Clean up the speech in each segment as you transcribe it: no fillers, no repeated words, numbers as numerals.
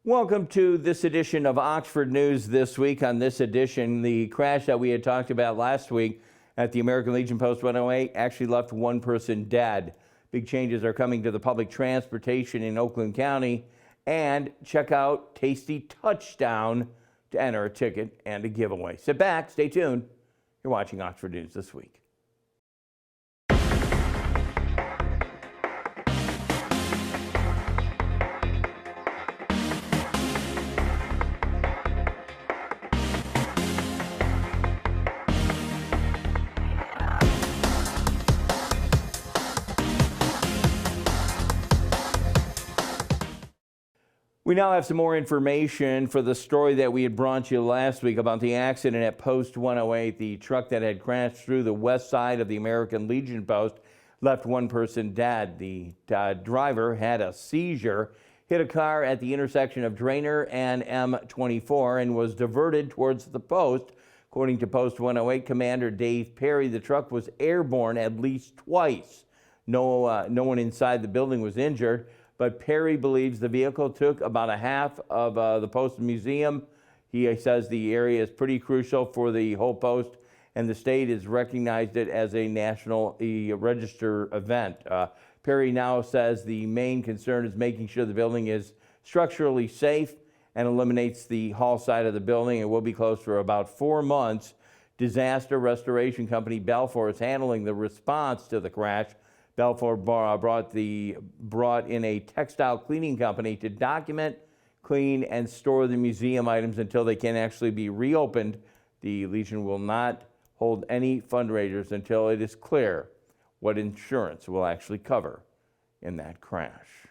Welcome to this edition of Oxford News This Week. On this edition, the crash that we had talked about last week at the American Legion Post 108 actually left one person dead. Big changes are coming to the public transportation in Oakland County. And check out Tasty Touchdown to enter a ticket and a giveaway. Sit back, stay tuned. You're watching Oxford News This Week. We now have some more information for the story that we had brought you last week about the accident at Post 108. The truck that had crashed through the west side of the American Legion Post left one person dead. The driver had a seizure, hit a car at the intersection of Drainer and M24 and was diverted towards the post. According to Post 108 Commander Dave Perry, the truck was airborne at least twice. No one inside the building was injured. But Perry believes the vehicle took about a half of the Post Museum. He says the area is pretty crucial for the whole post, and the state has recognized it as a national register event. Perry now says the main concern is making sure the building is structurally safe and eliminates the hall side of the building. It will be closed for about 4 months. Disaster restoration company Balfour is handling the response to the crash. Balfour brought in a textile cleaning company to document, clean, and store the museum items until they can actually be reopened. The Legion will not hold any fundraisers until it is clear what insurance will actually cover in that crash.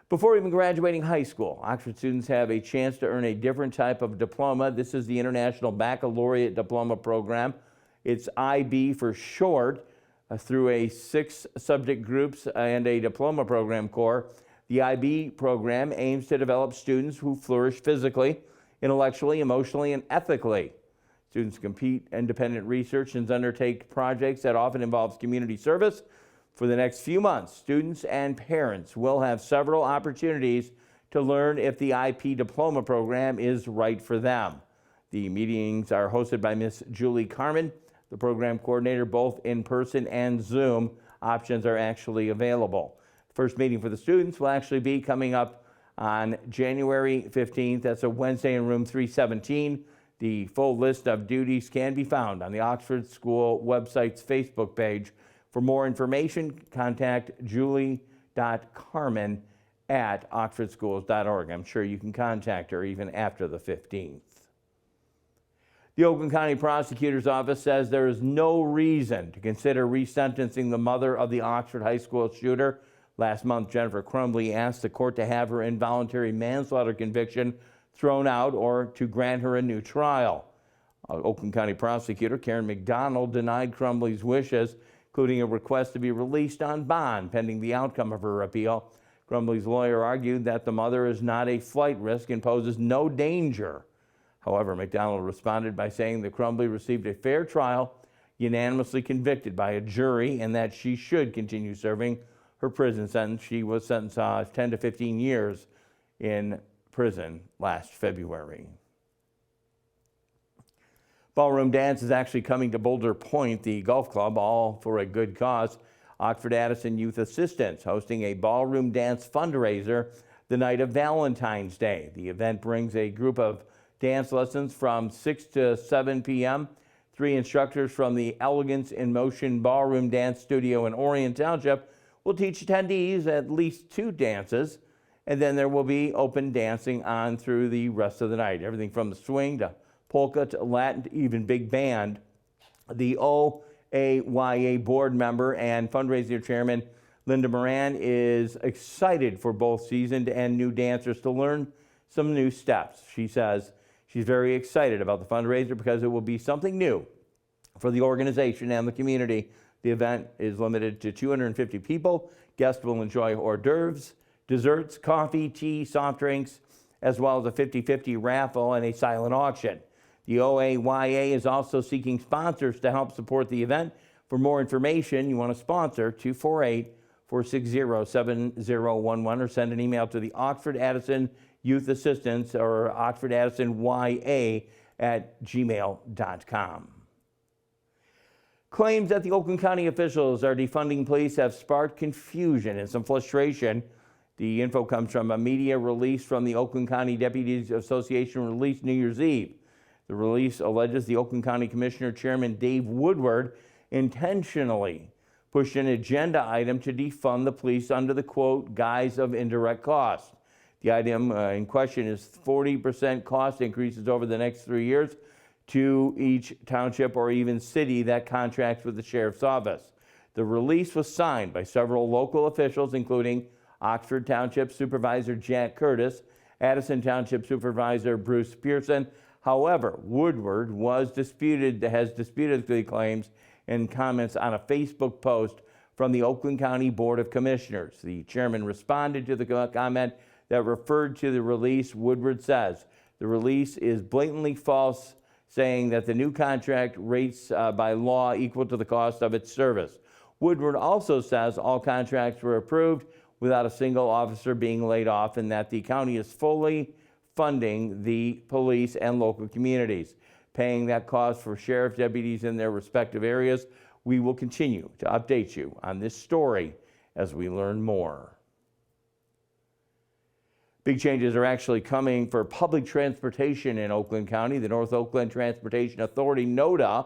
Before even graduating high school, Oxford students have a chance to earn a different type of diploma. This is the International Baccalaureate Diploma Program. It's IB for short. Through a 6 subject groups and a diploma program core, the IB program aims to develop students who flourish physically, intellectually, emotionally, and ethically. Students complete independent research and undertake projects that often involves community service. For the next few months, students and parents will have several opportunities to learn if the IP diploma program is right for them. The meetings are hosted by Miss Julie Carmen, the program coordinator, both in person and Zoom. Options are actually available. First meeting for the students will actually be coming up on January 15th. That's a Wednesday in room 317. The full list of duties can be found on the Oxford School website's Facebook page. For more information, contact julie.carmen@oxfordschools.org. I'm sure you can contact her even after the 15th. The Oakland County Prosecutor's Office says there is no reason to consider resentencing the mother of the Oxford High School shooter. Last month, Jennifer Crumbly asked the court to have her involuntary manslaughter conviction thrown out or to grant her a new trial. Oakland County Prosecutor Karen McDonald denied Crumbly's wishes, including a request to be released on bond pending the outcome of her appeal. Crumbly's lawyer argued that the mother is not a flight risk and poses no danger. However, McDonald responded by saying that Crumbly received a fair trial, unanimously convicted by a jury, and that she should continue serving her prison sentence. She was sentenced 10 to 15 years in prison last February. Ballroom dance is actually coming to Boulder Point, the golf club, all for a good cause. Oxford Addison Youth Assistance hosting a ballroom dance fundraiser the night of Valentine's Day. The event brings a group of dance lessons from 6 to 7 p.m. 3 instructors from the Elegance in Motion Ballroom Dance Studio in Orion Township will teach attendees at least 2 dances, and then there will be open dancing on through the rest of the night. Everything from the swing to polka to Latin to even big band. The OAYA board member and fundraiser chairman Linda Moran is excited for both seasoned and new dancers to learn some new steps. She says she's very excited about the fundraiser because it will be something new for the organization and the community. The event is limited to 250 people. Guests will enjoy hors d'oeuvres, desserts, coffee, tea, soft drinks, as well as a 50-50 raffle and a silent auction. The OAYA is also seeking sponsors to help support the event. For more information, you want to sponsor 248 460-7011 or send an email to the Oxford Addison Youth Assistance or Oxford Addison YA at gmail.com. Claims that the Oakland County officials are defunding police have sparked confusion and some frustration. The info comes from a media release from the Oakland County Deputies Association released New Year's Eve. The release alleges the Oakland County Commissioner Chairman Dave Woodward intentionally pushed an agenda item to defund the police under the, quote, guise of indirect cost. The item in question is 40% cost increases over the next 3 years to each township or even city that contracts with the sheriff's office. The release was signed by several local officials, including Oxford Township Supervisor Jack Curtis, Addison Township Supervisor Bruce Pearson. However, Woodward has disputed the claims and comments on a Facebook post from the Oakland County Board of Commissioners. The chairman responded to the comment that referred to the release. Woodward says the release is blatantly false, saying that the new contract rates by law equal to the cost of its service. Woodward also says all contracts were approved without a single officer being laid off and that the county is fully funding the police and local communities, paying that cost for sheriff deputies in their respective areas. We will continue to update you on this story as we learn more. Big changes are actually coming for public transportation in Oakland County. The North Oakland Transportation Authority, NOTA,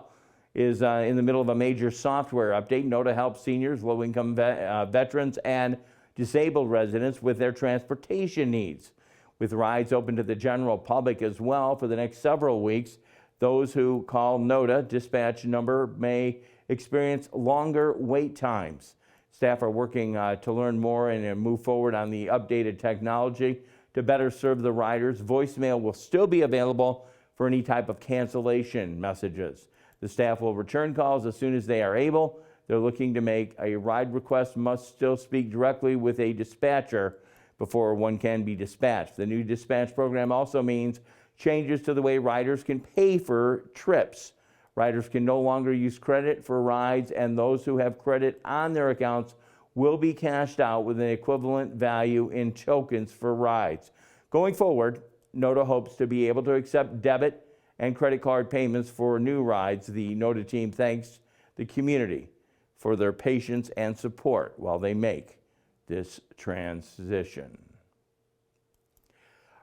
is in the middle of a major software update. NOTA helps seniors, low-income veterans, and disabled residents with their transportation needs. With rides open to the general public as well for the next several weeks, those who call NOTA dispatch number may experience longer wait times. Staff are working to learn more and move forward on the updated technology to better serve the riders. Voicemail will still be available for any type of cancellation messages. The staff will return calls as soon as they are able. They're looking to make a ride request must still speak directly with a dispatcher before one can be dispatched. The new dispatch program also means changes to the way riders can pay for trips. Riders can no longer use credit for rides, and those who have credit on their accounts will be cashed out with an equivalent value in tokens for rides. Going forward, NOTA hopes to be able to accept debit and credit card payments for new rides. The NOTA team thanks the community for their patience and support while they make this transition.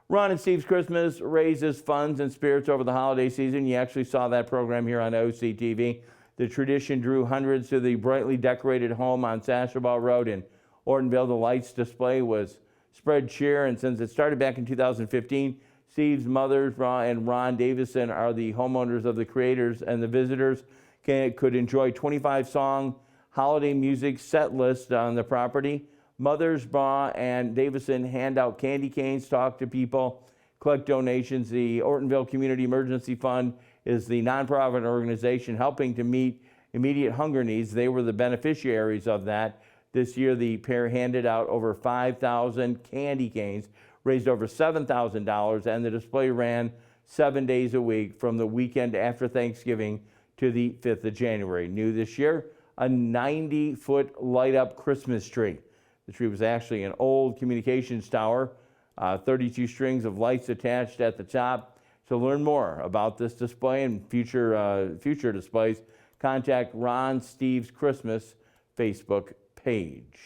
Ron and Steve's Christmas raises funds and spirits over the holiday season. You actually saw that program here on OCTV. The tradition drew hundreds to the brightly decorated home on Sashabaw Road in Ortonville. The lights display was spread cheer, and since it started back in 2015, Steve's mothers, and Ron Davison, are the homeowners of the creators, and the visitors could enjoy 25-song holiday music set list on the property. Mothers, and Davison hand out candy canes, talk to people, collect donations. The Ortonville Community Emergency Fund is the nonprofit organization helping to meet immediate hunger needs. They were the beneficiaries of that. This year, the pair handed out over 5,000 candy canes, raised over $7,000, and the display ran 7 days a week from the weekend after Thanksgiving to the 5th of January. New this year, a 90-foot light-up Christmas tree. The tree was actually an old communications tower, 32 strings of lights attached at the top. To learn more about this display and future displays, contact Ron Steve's Christmas Facebook page.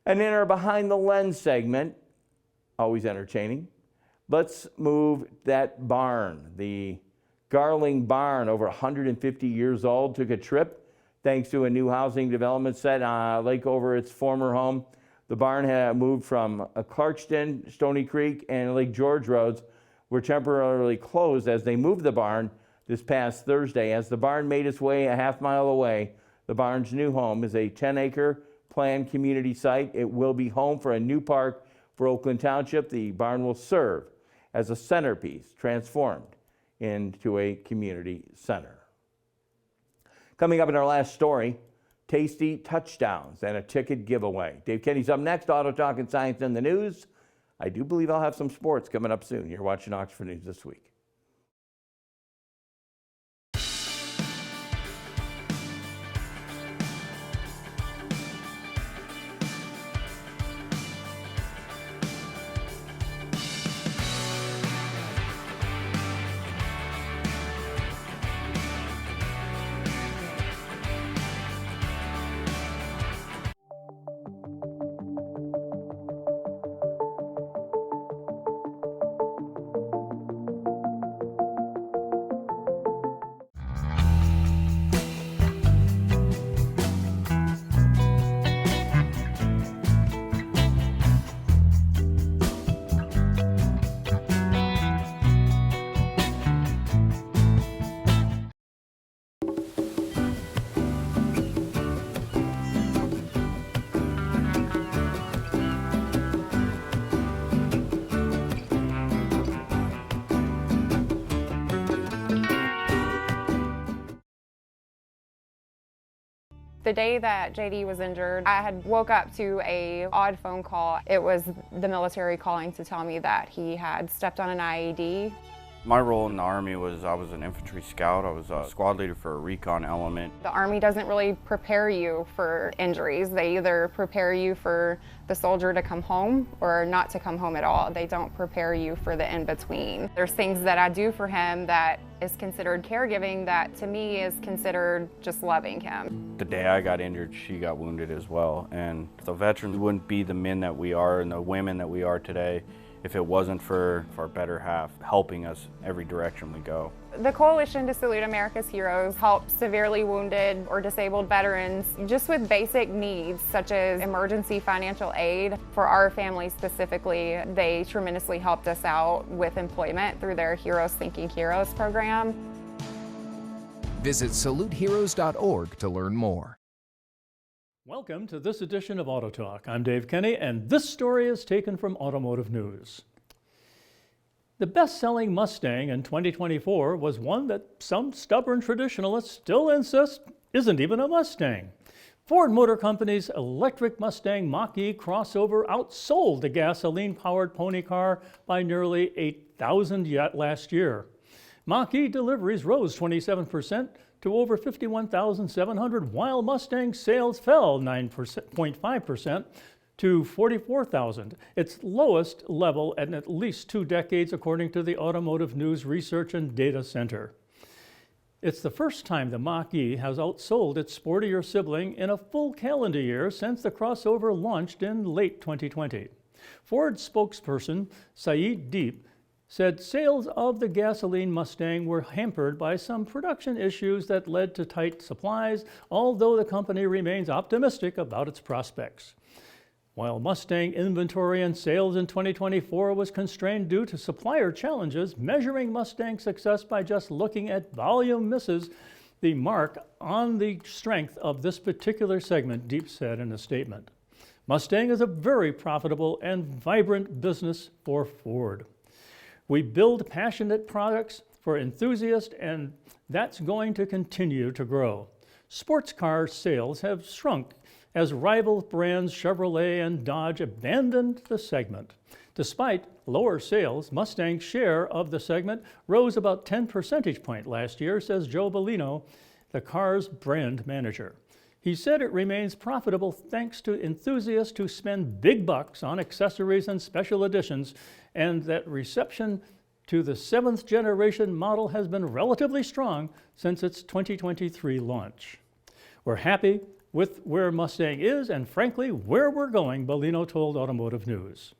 And in our Behind the Lens segment, always entertaining, let's move that barn. The Garling Barn, over 150 years old, took a trip thanks to a new housing development set lake over its former home. The barn had moved from Clarkston, Stony Creek, and Lake George roads were temporarily closed as they moved the barn this past Thursday. As the barn made its way a half-mile away, the barn's new home is a 10-acre planned community site. It will be home for a new park for Oakland Township. The barn will serve as a centerpiece, transformed into a community center. Coming up in our last story, tasty touchdowns and a ticket giveaway. Dave Kenny's up next, Auto Talk and Science in the News. I do believe I'll have some sports coming up soon. You're watching Oxford News This Week. The day that JD was injured, I had woke up to a odd phone call. It was the military calling to tell me that he had stepped on an IED. My role in the Army was I was an infantry scout. I was a squad leader for a recon element. The Army doesn't really prepare you for injuries. They either prepare you for the soldier to come home or not to come home at all. They don't prepare you for the in-between. There's things that I do for him that is considered caregiving that to me is considered just loving him. The day I got injured, she got wounded as well. And the veterans wouldn't be the men that we are and the women that we are today if it wasn't for our better half helping us every direction we go. The Coalition to Salute America's Heroes helps severely wounded or disabled veterans just with basic needs such as emergency financial aid. For our family specifically, they tremendously helped us out with employment through their Heroes Thinking Heroes program. Visit saluteheroes.org to learn more. Welcome to this edition of Auto Talk. I'm Dave Kenny, and this story is taken from Automotive News. The best-selling Mustang in 2024 was one that some stubborn traditionalists still insist isn't even a Mustang. Ford Motor Company's electric Mustang Mach-E crossover outsold the gasoline-powered pony car by nearly 8,000 last year. Mach-E deliveries rose 27% to over 51,700, while Mustang sales fell 9.5% to 44,000, its lowest level in at least 2 decades, according to the Automotive News Research and Data Center. It's the first time the Mach-E has outsold its sportier sibling in a full calendar year since the crossover launched in late 2020. Ford spokesperson Saeed Deep said sales of the gasoline Mustang were hampered by some production issues that led to tight supplies, although the company remains optimistic about its prospects. While Mustang inventory and sales in 2024 was constrained due to supplier challenges, measuring Mustang success by just looking at volume misses the mark on the strength of this particular segment, Deep said in a statement. Mustang is a very profitable and vibrant business for Ford. We build passionate products for enthusiasts, and that's going to continue to grow. Sports car sales have shrunk as rival brands Chevrolet and Dodge abandoned the segment. Despite lower sales, Mustang's share of the segment rose about 10 percentage points last year, says Joe Bellino, the car's brand manager. He said it remains profitable thanks to enthusiasts who spend big bucks on accessories and special editions, and that reception to the 7th generation model has been relatively strong since its 2023 launch. We're happy with where Mustang is and frankly where we're going, Bellino told Automotive News.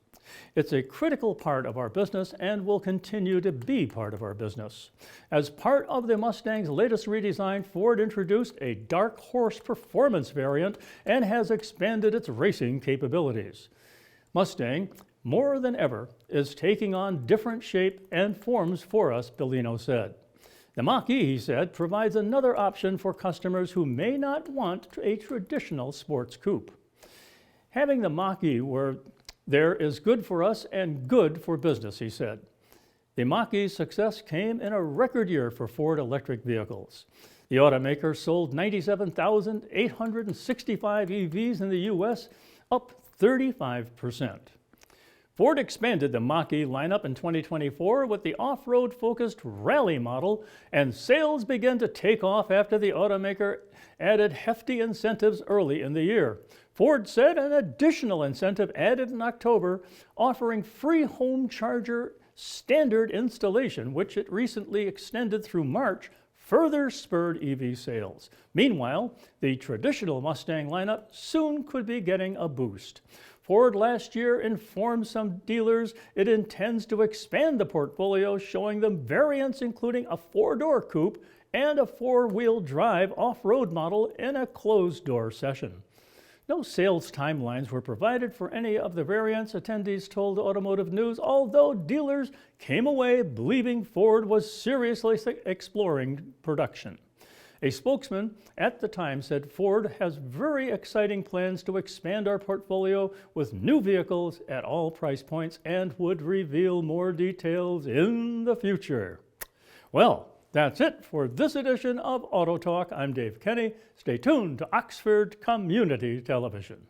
It's a critical part of our business and will continue to be part of our business. As part of the Mustang's latest redesign, Ford introduced a Dark Horse performance variant and has expanded its racing capabilities. Mustang, more than ever, is taking on different shape and forms for us, Bellino said. The Mach-E, he said, provides another option for customers who may not want a traditional sports coupe. Having the Mach-E where there is good for us and good for business, he said. The Mach-E's success came in a record year for Ford electric vehicles. The automaker sold 97,865 EVs in the U.S., up 35%. Ford expanded the Mach-E lineup in 2024 with the off-road focused rally model, and sales began to take off after the automaker added hefty incentives early in the year. Ford said an additional incentive added in October, offering free home charger standard installation, which it recently extended through March, further spurred EV sales. Meanwhile, the traditional Mustang lineup soon could be getting a boost. Ford last year informed some dealers it intends to expand the portfolio, showing them variants including a 4-door coupe and a 4-wheel drive off-road model in a closed-door session. No sales timelines were provided for any of the variants, attendees told Automotive News, although dealers came away believing Ford was seriously exploring production. A spokesman at the time said Ford has very exciting plans to expand our portfolio with new vehicles at all price points and would reveal more details in the future. Well, That's it for this edition of Auto Talk. I'm Dave Kenny. Stay tuned to Oxford Community Television.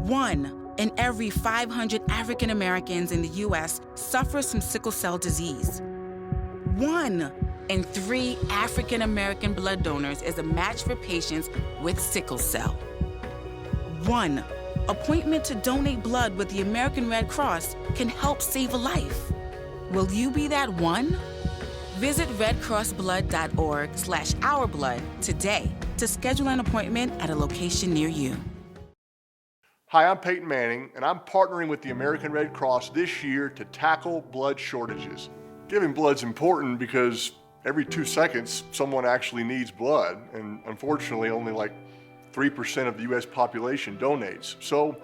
One in every 500 African Americans in the U.S. suffers from sickle cell disease. 1 in 3 African American blood donors is a match for patients with sickle cell. 1 appointment to donate blood with the American Red Cross can help save a life. Will you be that one? Visit redcrossblood.org/ourblood today to schedule an appointment at a location near you. Hi, I'm Peyton Manning, and I'm partnering with the American Red Cross this year to tackle blood shortages. Giving blood's important because every 2 seconds, someone actually needs blood, and unfortunately, only like 3% of the U.S. population donates. So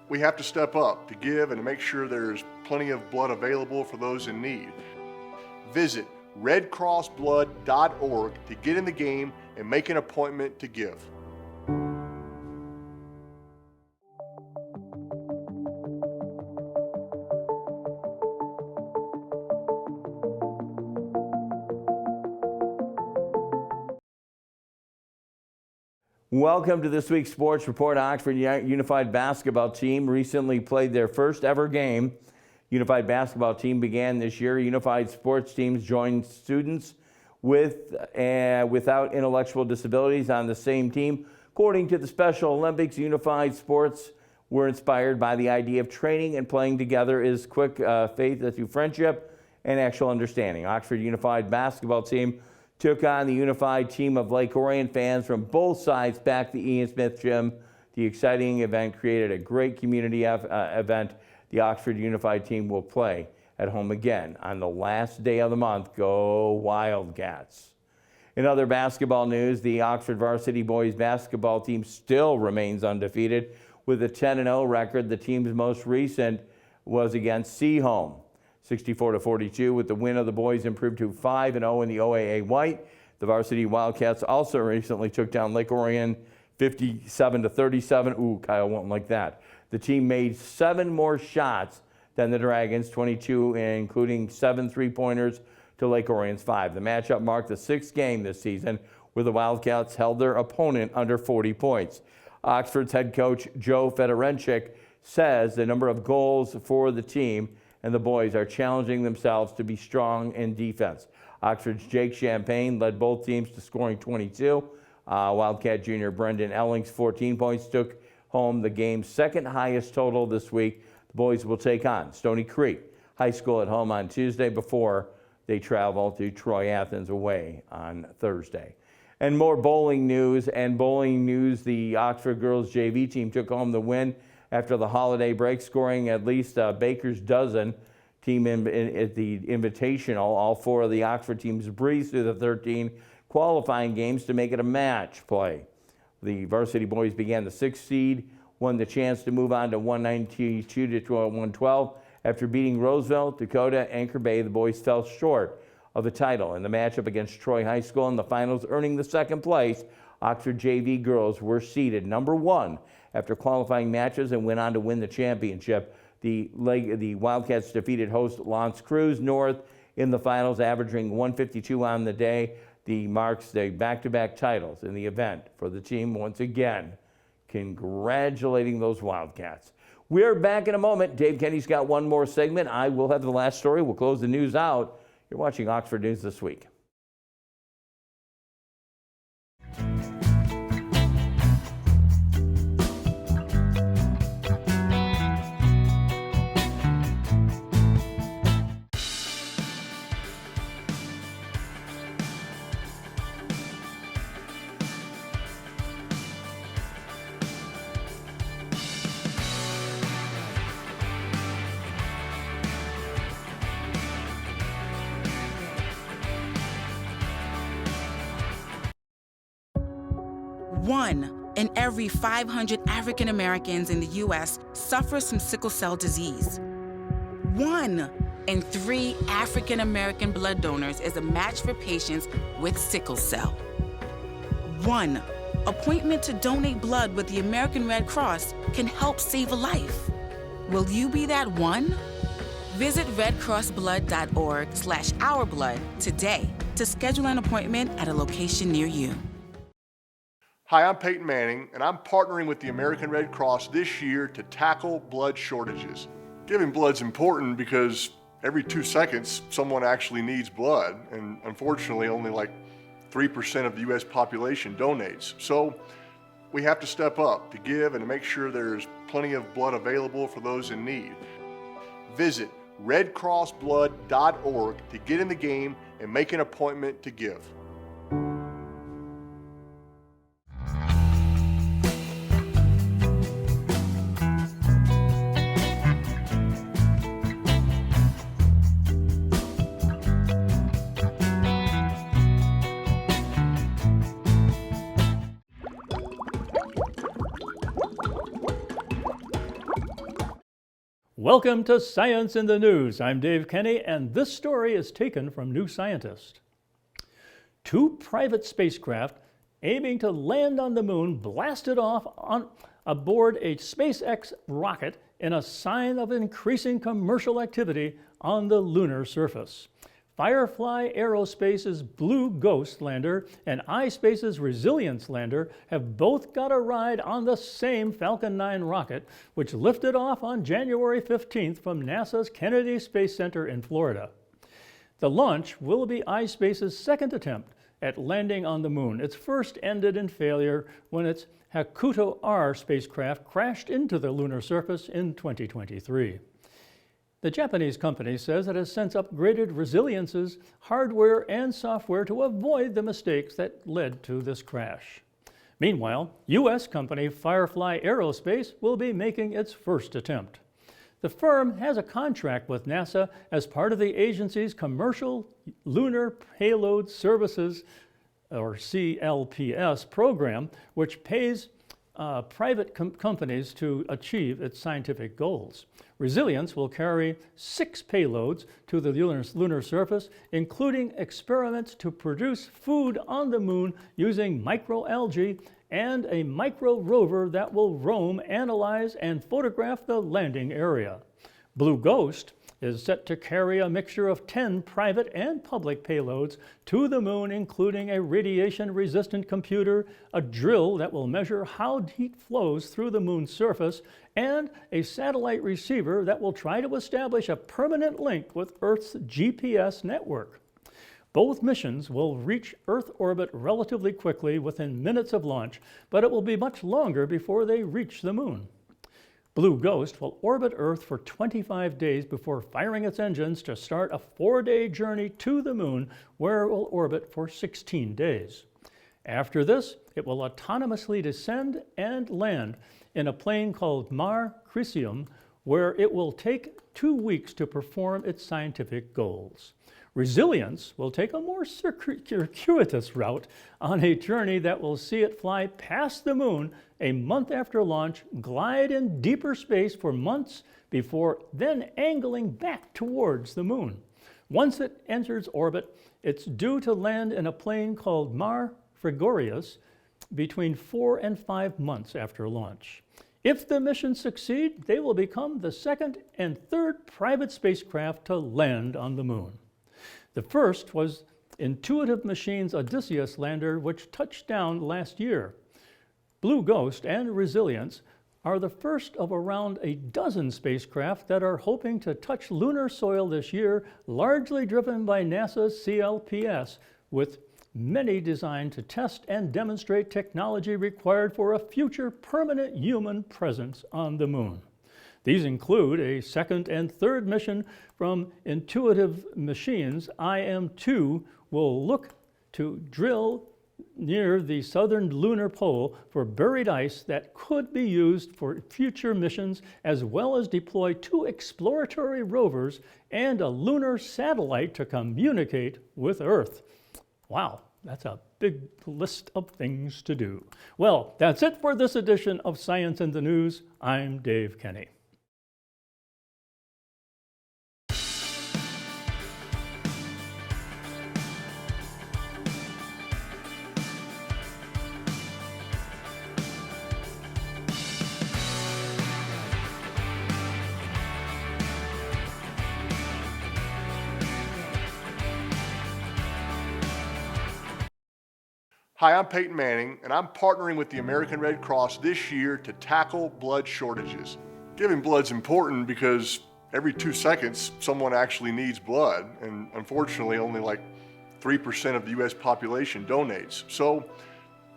we have to step up to give and to make sure there's plenty of blood available for those in need. Visit redcrossblood.org to get in the game and make an appointment to give. Welcome to this week's Sports Report. Oxford Unified Basketball Team recently played their first ever game. Unified Basketball Team began this year. Unified sports teams join students with without intellectual disabilities on the same team. According to the Special Olympics, unified sports were inspired by the idea of training and playing together is quick faith through friendship and actual understanding. Oxford Unified Basketball Team took on the unified team of Lake Orion fans from both sides back to Ian Smith Gym. The exciting event created a great community event. The Oxford Unified team will play at home again on the last day of the month. Go Wildcats. In other basketball news, the Oxford varsity boys basketball team still remains undefeated with a 10-0 record. The team's most recent was against Seaholm. 64-42 with the win of the boys improved to 5-0 in the OAA White. The varsity Wildcats also recently took down Lake Orion 57-37. Ooh, Kyle won't like that. The team made 7 more shots than the Dragons, 22 including 7 3-pointers to Lake Orion's 5. The matchup marked the 6th game this season where the Wildcats held their opponent under 40 points. Oxford's head coach Joe Fedorenchik says the number of goals for the team and the boys are challenging themselves to be strong in defense. Oxford's Jake Champagne led both teams to scoring 22. Wildcat junior Brendan Elling's 14 points took home the game's second highest total this week. The boys will take on Stony Creek High School at home on Tuesday before they travel to Troy Athens away on Thursday. And more bowling news. The Oxford girls JV team took home the win after the holiday break, scoring at least a baker's dozen. Team at the Invitational, all 4 of the Oxford teams breezed through the 13 qualifying games to make it a match play. The varsity boys began the 6th seed, won the chance to move on to 192 to 112. After beating Roseville, Dakota, Anchor Bay, the boys fell short of the title in the matchup against Troy High School in the finals, earning the 2nd place. Oxford JV girls were seeded number 1 after qualifying matches and went on to win the championship. The Wildcats defeated host L'Anse Creuse North in the finals, averaging 152 on the day. The marks the back-to-back titles in the event for the team once again. Congratulating those Wildcats. We're back in a moment. Dave Kenny's got one more segment. I will have the last story. We'll close the news out. You're watching Oxford News This Week. 1 in every 500 African Americans in the U.S. suffers from sickle cell disease. 1 in 3 African American blood donors is a match for patients with sickle cell. 1 appointment to donate blood with the American Red Cross can help save a life. Will you be that one? Visit redcrossblood.org/ourblood today to schedule an appointment at a location near you. Hi, I'm Peyton Manning, and I'm partnering with the American Red Cross this year to tackle blood shortages. Giving blood's important because every 2 seconds, someone actually needs blood, and unfortunately, only like 3% of the U.S. population donates. So we have to step up to give and to make sure there's plenty of blood available for those in need. Visit redcrossblood.org to get in the game and make an appointment to give. Welcome to Science in the News. I'm Dave Kenny, and this story is taken from New Scientist. 2 private spacecraft aiming to land on the moon blasted off aboard a SpaceX rocket in a sign of increasing commercial activity on the lunar surface. Firefly Aerospace's Blue Ghost lander and iSpace's Resilience lander have both got a ride on the same Falcon 9 rocket, which lifted off on January 15th from NASA's Kennedy Space Center in Florida. The launch will be iSpace's second attempt at landing on the moon. Its first ended in failure when its Hakuto R spacecraft crashed into the lunar surface in 2023. The Japanese company says it has since upgraded Resilience's hardware and software to avoid the mistakes that led to this crash. Meanwhile, U.S. company Firefly Aerospace will be making its first attempt. The firm has a contract with NASA as part of the agency's Commercial Lunar Payload Services, or CLPS, program, which pays private companies to achieve its scientific goals. Resilience will carry 6 payloads to the lunar surface, including experiments to produce food on the moon using microalgae and a micro rover that will roam, analyze, and photograph the landing area. Blue Ghost is set to carry a mixture of 10 private and public payloads to the moon, including a radiation-resistant computer, a drill that will measure how heat flows through the moon's surface, and a satellite receiver that will try to establish a permanent link with Earth's GPS network. Both missions will reach Earth orbit relatively quickly within minutes of launch, but it will be much longer before they reach the moon. Blue Ghost will orbit Earth for 25 days before firing its engines to start a 4-day journey to the moon, where it will orbit for 16 days. After this, it will autonomously descend and land in a plane called Mare Crisium, where it will take 2 weeks to perform its scientific goals. Resilience will take a more circuitous route on a journey that will see it fly past the moon a month after launch, glide in deeper space for months before then angling back towards the moon. Once it enters orbit, it's due to land in a plane called Mare Frigorius between 4 and 5 months after launch. If the missions succeed, they will become the second and third private spacecraft to land on the moon. The first was Intuitive Machines' Odysseus lander, which touched down last year. Blue Ghost and Resilience are the first of around a dozen spacecraft that are hoping to touch lunar soil this year, largely driven by NASA's CLPS, with many designed to test and demonstrate technology required for a future permanent human presence on the moon. These include a second and third mission from Intuitive Machines. IM-2 will look to drill near the southern lunar pole for buried ice that could be used for future missions, as well as deploy 2 exploratory rovers and a lunar satellite to communicate with Earth. Wow, That's a big list of things to do. Well, that's it for this edition of Science in the News. I'm Dave Kenny. Hi, I'm Peyton Manning, and I'm partnering with the American Red Cross this year to tackle blood shortages. Giving blood's important because every 2 seconds, someone actually needs blood, and unfortunately, only like 3% of the U.S. population donates. So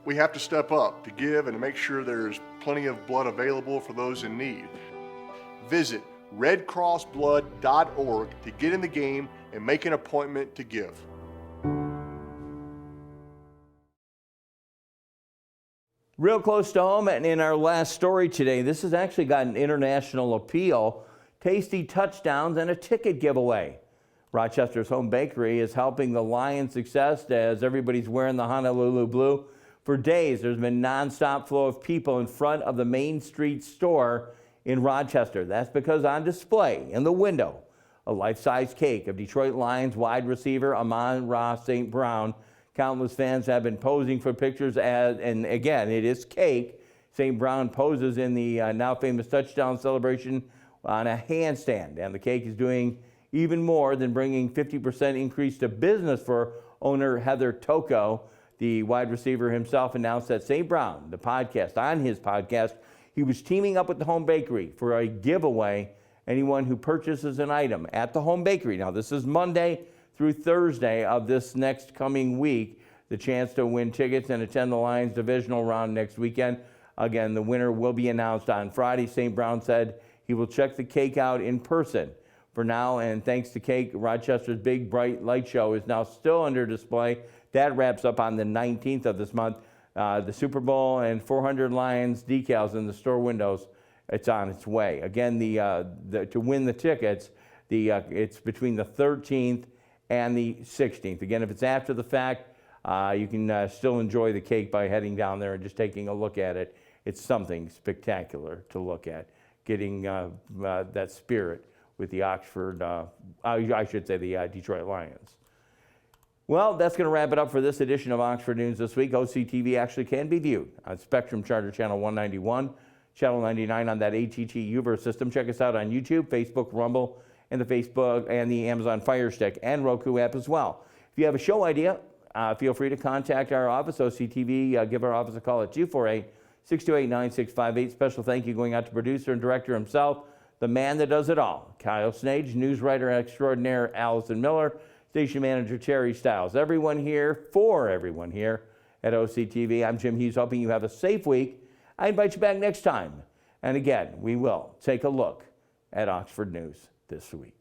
we have to step up to give and to make sure there's plenty of blood available for those in need. Visit redcrossblood.org to get in the game and make an appointment to give. Real close to home, and in our last story today, this has actually got an international appeal. Tasty touchdowns and a ticket giveaway. Rochester's Home Bakery is helping the Lions' success as everybody's wearing the Honolulu blue. For days, there's been nonstop flow of people in front of the Main Street store in Rochester. That's because on display in the window, a life-size cake of Detroit Lions wide receiver Amon-Ra St. Brown. Countless fans have been posing for pictures and again, it is cake. St. Brown poses in the now famous touchdown celebration on a handstand, and the cake is doing even more than bringing 50% increase to business for owner Heather Toko. The wide receiver himself announced that St. Brown, on his podcast, he was teaming up with the Home Bakery for a giveaway. Anyone who purchases an item at the Home Bakery, now this is Monday through Thursday of this next coming week, the chance to win tickets and attend the Lions divisional round next weekend. Again, the winner will be announced on Friday. St. Brown said he will check the cake out in person. For now, and thanks to cake, Rochester's big bright light show is now still under display. That wraps up on the 19th of this month. The Super Bowl and 400 Lions decals in the store windows, it's on its way. Again, to win the tickets, it's between the 13th and the 16th. Again, if it's after the fact, you can still enjoy the cake by heading down there and just taking a look at it. It's something spectacular to look at, getting that spirit with the the Detroit Lions. Well, that's going to wrap it up for this edition of Oxford News This Week. OCTV actually can be viewed on Spectrum Charter Channel 191, Channel 99 on that ATT Uverse system. Check us out on YouTube, Facebook, Rumble, and the Facebook and the Amazon Fire Stick and Roku app as well. If you have a show idea, feel free to contact our office, OCTV. Give our office a call at 248-628-9658. Special thank you going out to producer and director himself, the man that does it all, Kyle Snage, news writer extraordinaire Allison Miller, station manager Terry Stiles. Everyone here, for everyone here at OCTV, I'm Jim Hughes, hoping you have a safe week. I invite you back next time. And again, we will take a look at Oxford News This Week.